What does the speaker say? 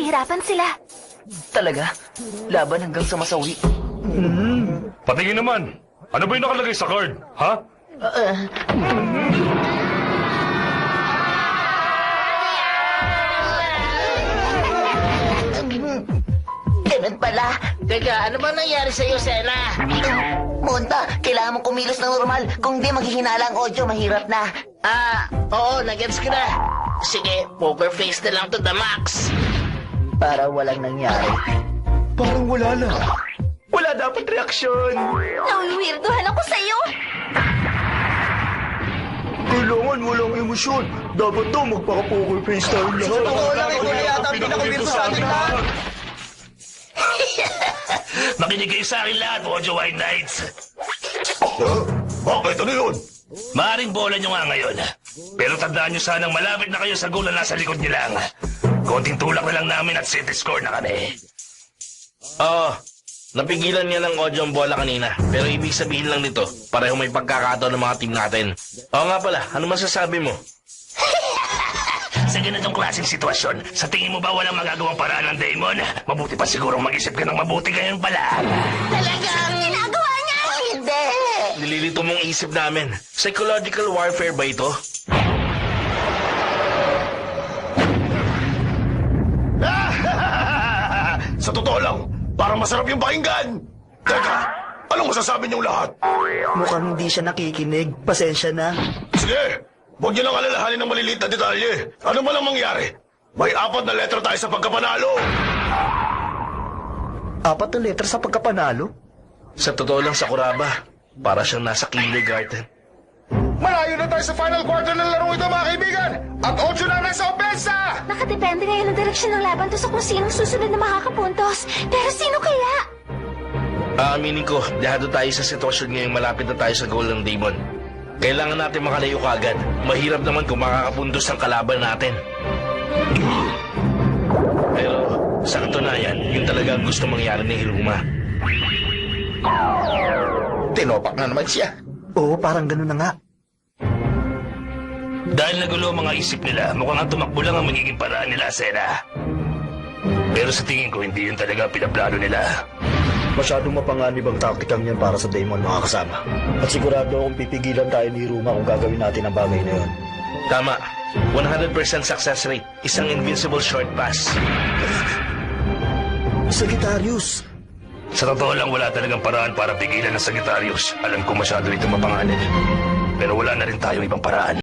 nahihirapan sila. Talaga? Laban hanggang sa masawi. Patingin naman. Ano ba yung nakalagay sa card? Ha? Ganun pala. Teka, ano ba nangyari sa'yo, Sena? Monta, kailangan mong kumilos ng normal. Kung di maghihinala ang audio, mahirap na. Oo, nag-gets ko na. Sige, poker face na lang to the max. Para walang nangyari. Parang wala na. Wala dapat reaksyon. Nawiwirduhan ako sa'yo. Kailangan walang emosyon. Dapat daw magpaka-poker face tayo lahat. Oo lang, ito na yata ang pinakamirto sa atin lahat. Makinig kayo sa akin lahat, Ojo White Knights. Bakit? Ano yun? Maaring bola nyo nga ngayon. Pero tandaan nyo sanang malapit na kayo sa goal na nasa likod nyo lang. Konting tulak na lang namin at city score na kami. Oo. Napigilan niya ng audio ang bola kanina. Pero ibig sabihin lang nito, pareho may pagkakataon ng mga team natin. Oo nga pala, ano masasabi mo? Sa ganitong klaseng sitwasyon, sa tingin mo ba walang magagawang paraan ng Damon? Mabuti pa sigurong mag-isip ka ng mabuti ngayon pala. Talagang... Ginagawa niya! Hindi. Nililito mong isip namin. Psychological warfare ba ito? Sa totoo lang, parang masarap yung pakinggan. Teka, anong masasabi niyong lahat? Mukhang hindi siya nakikinig. Pasensya na. Sige, huwag niyo lang alalahanin ng maliliit na detalye. Ano man ang mangyari? May 4 na letra tayo sa pagkapanalo. 4 na letra sa pagkapanalo? Sa totoo lang, Sakuraba, para siyang nasa kindergarten. Malayo na tayo sa final quarter ng larong ito, mga kaibigan! At 8 na nasa opensa! Nakadepende ngayon ang direksyon ng laban to sa kung sinong susunod na makakapuntos. Pero sino kaya? Aaminin ko, dahado tayo sa sitwasyon ngayong malapit na tayo sa goal ng Damon. Kailangan natin makalayo kaagad. Mahirap naman kung makakapuntos ang kalaban natin. Pero sa katunayan, yun talaga ang gusto mangyari ni Hiruma. Tinopak na naman siya. Oo, parang ganun na nga. Dahil nagulo ang mga isip nila, mukhang ang tumakbo lang ang magiging paraan nila, Sena. Pero sa tingin ko, hindi yun talaga ang pinaplano nila. Masyadong mapanganib ang taktikang yan para sa Damon, mga kasama. At sigurado akong pipigilan tayo ni Hiruma kung gagawin natin ang bagay na yun. Tama. 100% success rate. Isang invincible short pass. Sagittarius! Sa totoo lang, wala talagang paraan para pigilan ng Sagittarius. Alam ko masyado itong mapanganib. Pero wala na rin tayong ibang paraan.